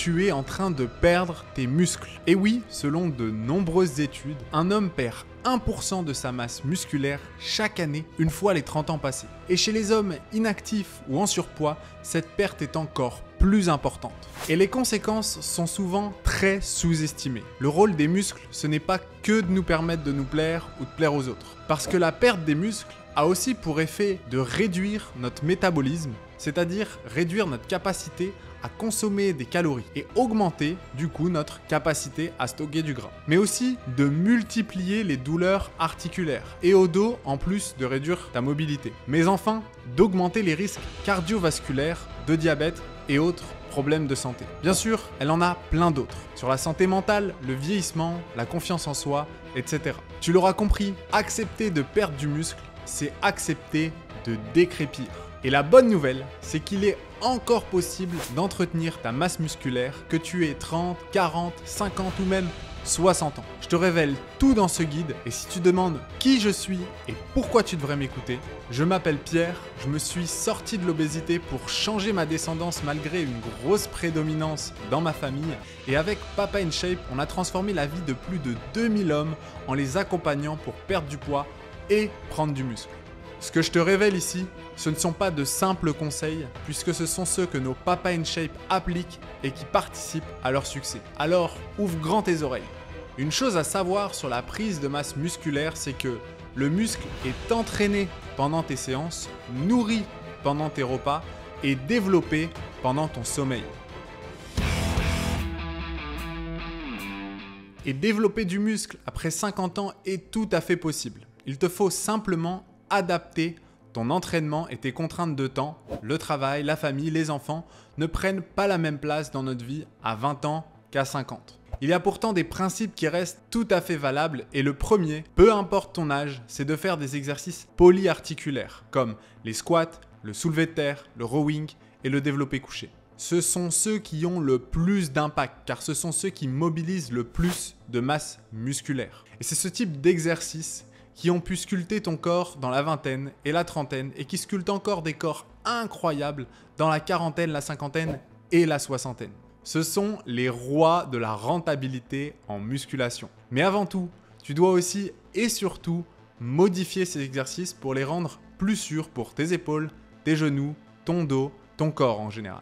tu es en train de perdre tes muscles. Et oui, selon de nombreuses études, un homme perd 1% de sa masse musculaire chaque année une fois les 30 ans passés. Et chez les hommes inactifs ou en surpoids, cette perte est encore plus importante. Et les conséquences sont souvent très sous-estimées. Le rôle des muscles, ce n'est pas que de nous permettre de nous plaire ou de plaire aux autres. Parce que la perte des muscles a aussi pour effet de réduire notre métabolisme, c'est-à-dire réduire notre capacité à consommer des calories et augmenter du coup notre capacité à stocker du gras. Mais aussi de multiplier les douleurs articulaires et au dos en plus de réduire ta mobilité. Mais enfin, d'augmenter les risques cardiovasculaires, de diabète et autres problèmes de santé. Bien sûr, elle en a plein d'autres. Sur la santé mentale, le vieillissement, la confiance en soi, etc. Tu l'auras compris, accepter de perdre du muscle, c'est accepter de décrépir. Et la bonne nouvelle, c'est qu'il est encore possible d'entretenir ta masse musculaire, que tu aies 30, 40, 50 ou même 60 ans. Je te révèle tout dans ce guide et si tu demandes qui je suis et pourquoi tu devrais m'écouter, je m'appelle Pierre, je me suis sorti de l'obésité pour changer ma descendance malgré une grosse prédominance dans ma famille et avec Papa in Shape, on a transformé la vie de plus de 2000 hommes en les accompagnant pour perdre du poids et prendre du muscle. Ce que je te révèle ici, ce ne sont pas de simples conseils, puisque ce sont ceux que nos Papa in Shape appliquent et qui participent à leur succès. Alors, ouvre grand tes oreilles. Une chose à savoir sur la prise de masse musculaire, c'est que le muscle est entraîné pendant tes séances, nourri pendant tes repas et développé pendant ton sommeil. Et développer du muscle après 50 ans est tout à fait possible. Il te faut simplement adapter ton entraînement et tes contraintes de temps. Le travail, la famille, les enfants ne prennent pas la même place dans notre vie à 20 ans qu'à 50. Il y a pourtant des principes qui restent tout à fait valables et le premier, peu importe ton âge, c'est de faire des exercices polyarticulaires comme les squats, le soulevé de terre, le rowing et le développé couché. Ce sont ceux qui ont le plus d'impact car ce sont ceux qui mobilisent le plus de masse musculaire. Et c'est ce type d'exercice qui ont pu sculpter ton corps dans la vingtaine et la trentaine et qui sculptent encore des corps incroyables dans la quarantaine, la cinquantaine et la soixantaine. Ce sont les rois de la rentabilité en musculation. Mais avant tout, tu dois aussi et surtout modifier ces exercices pour les rendre plus sûrs pour tes épaules, tes genoux, ton dos, ton corps en général.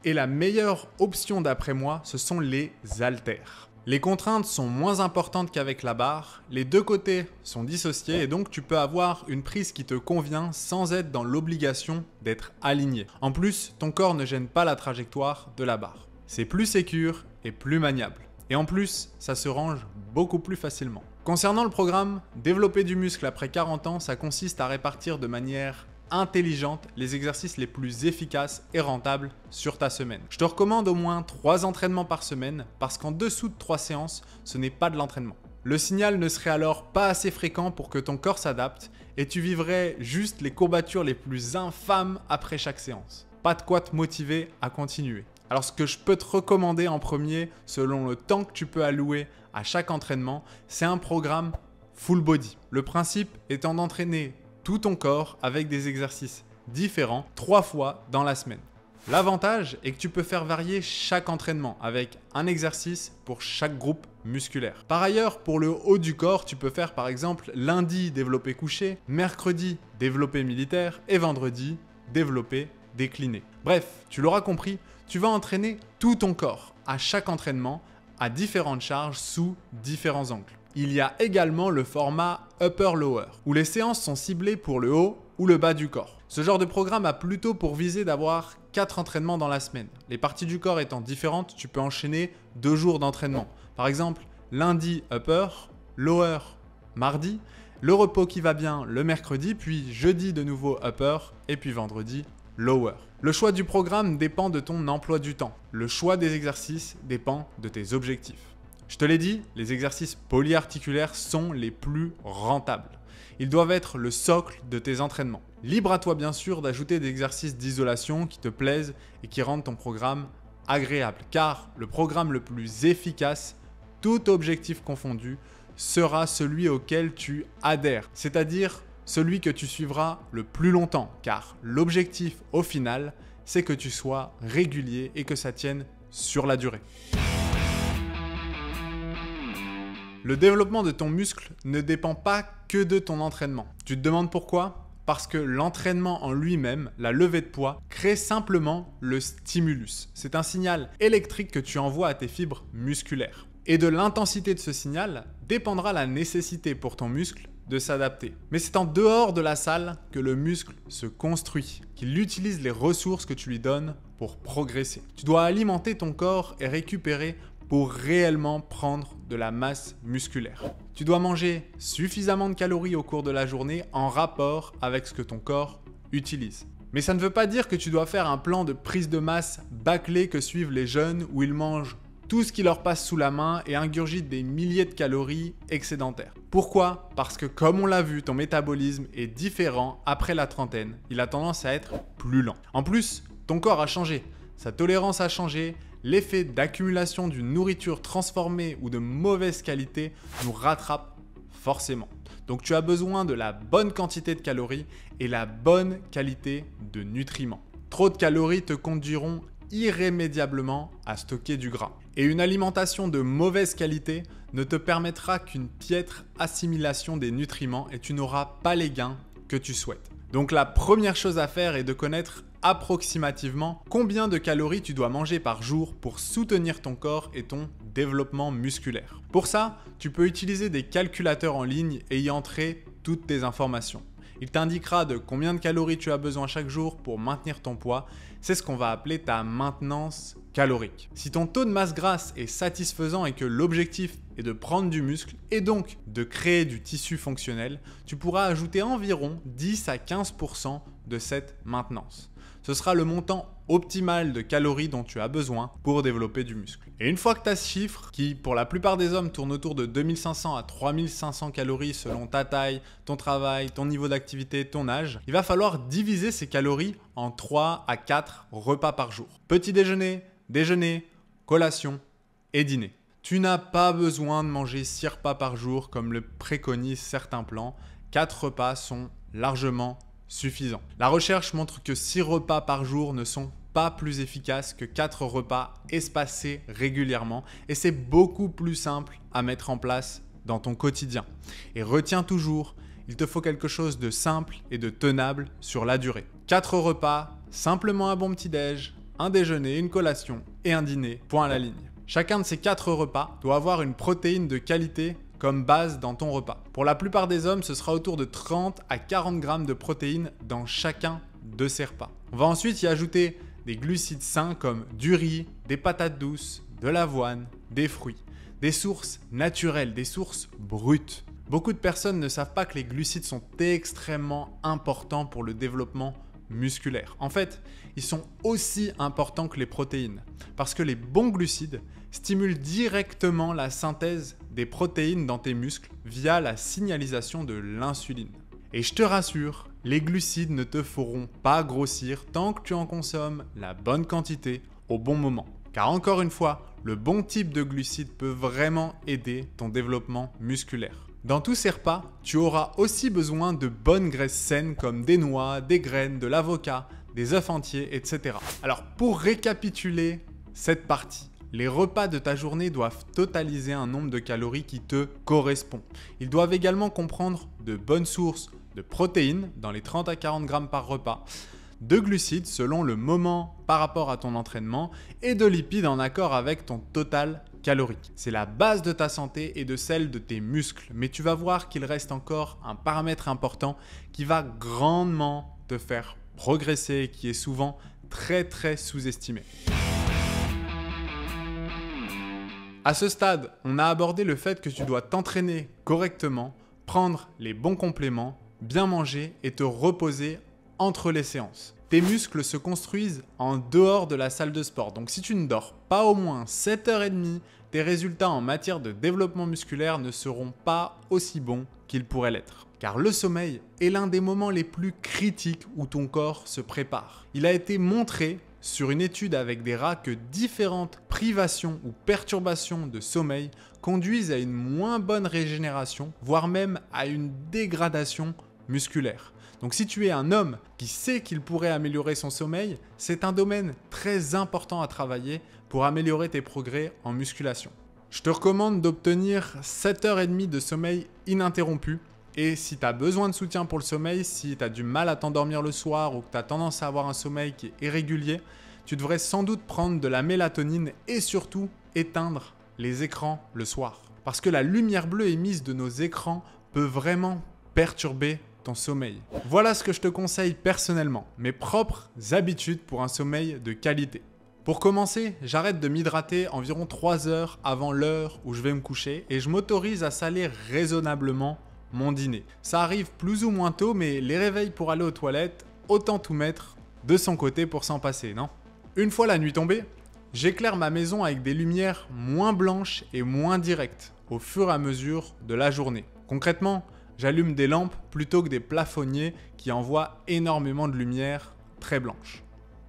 Et la meilleure option d'après moi, ce sont les haltères. Les contraintes sont moins importantes qu'avec la barre, les deux côtés sont dissociés et donc tu peux avoir une prise qui te convient sans être dans l'obligation d'être aligné. En plus, ton corps ne gêne pas la trajectoire de la barre. C'est plus sécure et plus maniable. Et en plus, ça se range beaucoup plus facilement. Concernant le programme, développer du muscle après 40 ans, ça consiste à répartir de manière intelligente les exercices les plus efficaces et rentables sur ta semaine. Je te recommande au moins 3 entraînements par semaine parce qu'en dessous de 3 séances, ce n'est pas de l'entraînement. Le signal ne serait alors pas assez fréquent pour que ton corps s'adapte et tu vivrais juste les courbatures les plus infâmes après chaque séance. Pas de quoi te motiver à continuer. Alors ce que je peux te recommander en premier, selon le temps que tu peux allouer à chaque entraînement, c'est un programme full body. Le principe étant d'entraîner tout ton corps avec des exercices différents 3 fois dans la semaine. L'avantage est que tu peux faire varier chaque entraînement avec un exercice pour chaque groupe musculaire. Par ailleurs, pour le haut du corps, tu peux faire par exemple lundi développé couché, mercredi développé militaire et vendredi développé décliné. Bref, tu l'auras compris, tu vas entraîner tout ton corps à chaque entraînement à différentes charges sous différents angles. Il y a également le format upper-lower, où les séances sont ciblées pour le haut ou le bas du corps. Ce genre de programme a plutôt pour visée d'avoir 4 entraînements dans la semaine. Les parties du corps étant différentes, tu peux enchaîner 2 jours d'entraînement. Par exemple, lundi upper, lower mardi, le repos qui va bien le mercredi, puis jeudi de nouveau upper, et puis vendredi lower. Le choix du programme dépend de ton emploi du temps. Le choix des exercices dépend de tes objectifs. Je te l'ai dit, les exercices polyarticulaires sont les plus rentables. Ils doivent être le socle de tes entraînements. Libre à toi bien sûr d'ajouter des exercices d'isolation qui te plaisent et qui rendent ton programme agréable. Car le programme le plus efficace, tout objectif confondu, sera celui auquel tu adhères. C'est-à-dire celui que tu suivras le plus longtemps. Car l'objectif au final, c'est que tu sois régulier et que ça tienne sur la durée. Le développement de ton muscle ne dépend pas que de ton entraînement. Tu te demandes pourquoi ? Parce que l'entraînement en lui-même, la levée de poids, crée simplement le stimulus. C'est un signal électrique que tu envoies à tes fibres musculaires. Et de l'intensité de ce signal dépendra la nécessité pour ton muscle de s'adapter. Mais c'est en dehors de la salle que le muscle se construit, qu'il utilise les ressources que tu lui donnes pour progresser. Tu dois alimenter ton corps et récupérer pour réellement prendre de la masse musculaire. Tu dois manger suffisamment de calories au cours de la journée en rapport avec ce que ton corps utilise. Mais ça ne veut pas dire que tu dois faire un plan de prise de masse bâclé que suivent les jeunes où ils mangent tout ce qui leur passe sous la main et ingurgitent des milliers de calories excédentaires. Pourquoi ? Parce que comme on l'a vu, ton métabolisme est différent après la trentaine. Il a tendance à être plus lent. En plus, ton corps a changé. Sa tolérance a changé. L'effet d'accumulation d'une nourriture transformée ou de mauvaise qualité nous rattrape forcément. Donc tu as besoin de la bonne quantité de calories et la bonne qualité de nutriments. Trop de calories te conduiront irrémédiablement à stocker du gras. Et une alimentation de mauvaise qualité ne te permettra qu'une piètre assimilation des nutriments et tu n'auras pas les gains que tu souhaites. Donc la première chose à faire est de connaître approximativement combien de calories tu dois manger par jour pour soutenir ton corps et ton développement musculaire. Pour ça, tu peux utiliser des calculateurs en ligne et y entrer toutes tes informations. Il t'indiquera de combien de calories tu as besoin chaque jour pour maintenir ton poids. C'est ce qu'on va appeler ta maintenance calorique. Si ton taux de masse grasse est satisfaisant et que l'objectif est de prendre du muscle et donc de créer du tissu fonctionnel, tu pourras ajouter environ 10 à 15% de cette maintenance. Ce sera le montant optimal de calories dont tu as besoin pour développer du muscle. Et une fois que tu as ce chiffre, qui pour la plupart des hommes tourne autour de 2500 à 3500 calories selon ta taille, ton travail, ton niveau d'activité, ton âge, il va falloir diviser ces calories en 3 à 4 repas par jour. Petit déjeuner, déjeuner, collation et dîner. Tu n'as pas besoin de manger 6 repas par jour comme le préconisent certains plans. 4 repas sont largement suffisant. La recherche montre que 6 repas par jour ne sont pas plus efficaces que 4 repas espacés régulièrement et c'est beaucoup plus simple à mettre en place dans ton quotidien. Et retiens toujours, il te faut quelque chose de simple et de tenable sur la durée. 4 repas, simplement un bon petit-déj, un déjeuner, une collation et un dîner, point à la ligne. Chacun de ces 4 repas doit avoir une protéine de qualité comme base dans ton repas. Pour la plupart des hommes, ce sera autour de 30 à 40 grammes de protéines dans chacun de ces repas. On va ensuite y ajouter des glucides sains comme du riz, des patates douces, de l'avoine, des fruits. Des sources naturelles, des sources brutes. Beaucoup de personnes ne savent pas que les glucides sont extrêmement importants pour le développement musculaire. En fait, ils sont aussi importants que les protéines parce que les bons glucides stimulent directement la synthèse des protéines dans tes muscles via la signalisation de l'insuline. Et je te rassure, les glucides ne te feront pas grossir tant que tu en consommes la bonne quantité au bon moment. Car encore une fois, le bon type de glucides peut vraiment aider ton développement musculaire. Dans tous ces repas, tu auras aussi besoin de bonnes graisses saines comme des noix, des graines, de l'avocat, des œufs entiers, etc. Alors pour récapituler cette partie, les repas de ta journée doivent totaliser un nombre de calories qui te correspond. Ils doivent également comprendre de bonnes sources de protéines dans les 30 à 40 grammes par repas, de glucides selon le moment par rapport à ton entraînement et de lipides en accord avec ton total calorique. C'est la base de ta santé et de celle de tes muscles, mais tu vas voir qu'il reste encore un paramètre important qui va grandement te faire progresser et qui est souvent très sous-estimé. À ce stade, on a abordé le fait que tu dois t'entraîner correctement, prendre les bons compléments, bien manger et te reposer entre les séances. Tes muscles se construisent en dehors de la salle de sport. Donc si tu ne dors pas au moins 7h30, tes résultats en matière de développement musculaire ne seront pas aussi bons qu'ils pourraient l'être. Car le sommeil est l'un des moments les plus critiques où ton corps se prépare. Il a été montré sur une étude avec des rats que différentes privations ou perturbations de sommeil conduisent à une moins bonne régénération, voire même à une dégradation musculaire. Donc si tu es un homme qui sait qu'il pourrait améliorer son sommeil, c'est un domaine très important à travailler pour améliorer tes progrès en musculation. Je te recommande d'obtenir 7h30 de sommeil ininterrompu. Et si tu as besoin de soutien pour le sommeil, si tu as du mal à t'endormir le soir ou que tu as tendance à avoir un sommeil qui est irrégulier, tu devrais sans doute prendre de la mélatonine et surtout éteindre les écrans le soir. Parce que la lumière bleue émise de nos écrans peut vraiment perturber ton sommeil. Voilà ce que je te conseille personnellement, mes propres habitudes pour un sommeil de qualité. Pour commencer, j'arrête de m'hydrater environ 3 heures avant l'heure où je vais me coucher et je m'autorise à saler raisonnablement mon dîner. Ça arrive plus ou moins tôt, mais les réveils pour aller aux toilettes, autant tout mettre de son côté pour s'en passer, non? Une fois la nuit tombée, j'éclaire ma maison avec des lumières moins blanches et moins directes au fur et à mesure de la journée. Concrètement, j'allume des lampes plutôt que des plafonniers qui envoient énormément de lumière très blanche.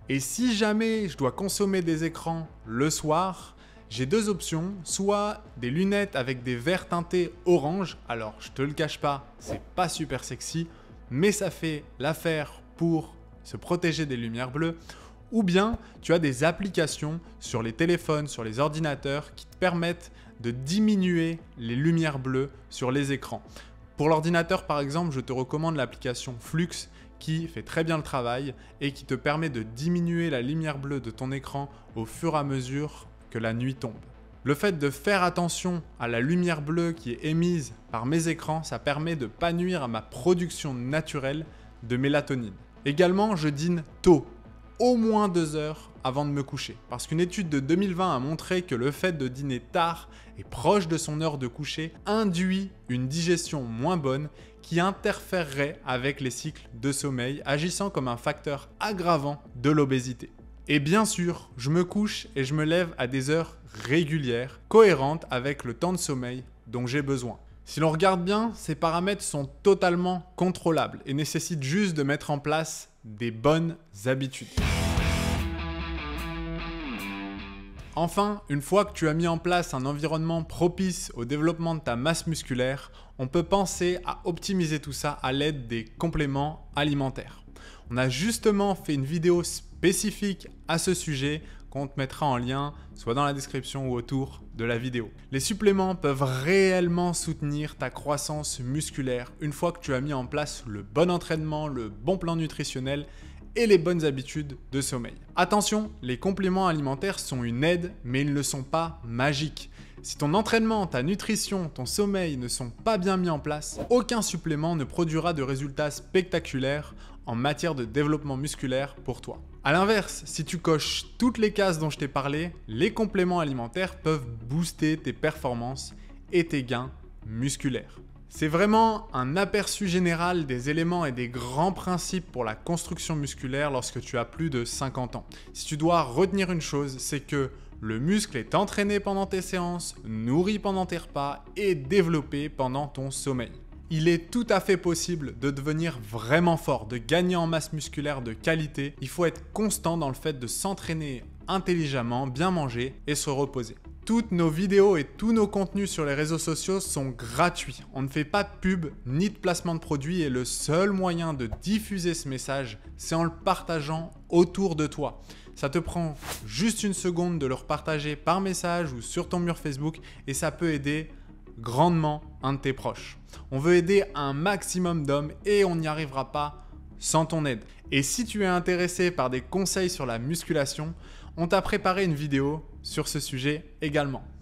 Et si jamais je dois consommer des écrans le soir, j'ai 2 options, soit des lunettes avec des verres teintés orange, alors je te le cache pas, c'est pas super sexy, mais ça fait l'affaire pour se protéger des lumières bleues, ou bien tu as des applications sur les téléphones, sur les ordinateurs qui te permettent de diminuer les lumières bleues sur les écrans. Pour l'ordinateur par exemple, je te recommande l'application Flux qui fait très bien le travail et qui te permet de diminuer la lumière bleue de ton écran au fur et à mesure que la nuit tombe. Le fait de faire attention à la lumière bleue qui est émise par mes écrans, ça permet de ne pas nuire à ma production naturelle de mélatonine. Également, je dîne tôt, au moins 2 heures avant de me coucher. Parce qu'une étude de 2020 a montré que le fait de dîner tard et proche de son heure de coucher induit une digestion moins bonne qui interférerait avec les cycles de sommeil, agissant comme un facteur aggravant de l'obésité. Et bien sûr, je me couche et je me lève à des heures régulières, cohérentes avec le temps de sommeil dont j'ai besoin. Si l'on regarde bien, ces paramètres sont totalement contrôlables et nécessitent juste de mettre en place des bonnes habitudes. Enfin, une fois que tu as mis en place un environnement propice au développement de ta masse musculaire, on peut penser à optimiser tout ça à l'aide des compléments alimentaires. On a justement fait une vidéo spécifique à ce sujet qu'on te mettra en lien, soit dans la description ou autour de la vidéo. Les suppléments peuvent réellement soutenir ta croissance musculaire une fois que tu as mis en place le bon entraînement, le bon plan nutritionnel et les bonnes habitudes de sommeil. Attention, les compléments alimentaires sont une aide, mais ils ne sont pas magiques. Si ton entraînement, ta nutrition, ton sommeil ne sont pas bien mis en place, aucun supplément ne produira de résultats spectaculaires en matière de développement musculaire pour toi. A l'inverse, si tu coches toutes les cases dont je t'ai parlé, les compléments alimentaires peuvent booster tes performances et tes gains musculaires. C'est vraiment un aperçu général des éléments et des grands principes pour la construction musculaire lorsque tu as plus de 50 ans. Si tu dois retenir une chose, c'est que le muscle est entraîné pendant tes séances, nourri pendant tes repas et développé pendant ton sommeil. Il est tout à fait possible de devenir vraiment fort, de gagner en masse musculaire de qualité. Il faut être constant dans le fait de s'entraîner intelligemment, bien manger et se reposer. Toutes nos vidéos et tous nos contenus sur les réseaux sociaux sont gratuits. On ne fait pas de pub ni de placement de produits et le seul moyen de diffuser ce message, c'est en le partageant autour de toi. Ça te prend juste une seconde de le repartager par message ou sur ton mur Facebook et ça peut aider grandement un de tes proches. On veut aider un maximum d'hommes et on n'y arrivera pas sans ton aide. Et si tu es intéressé par des conseils sur la musculation, on t'a préparé une vidéo sur ce sujet également.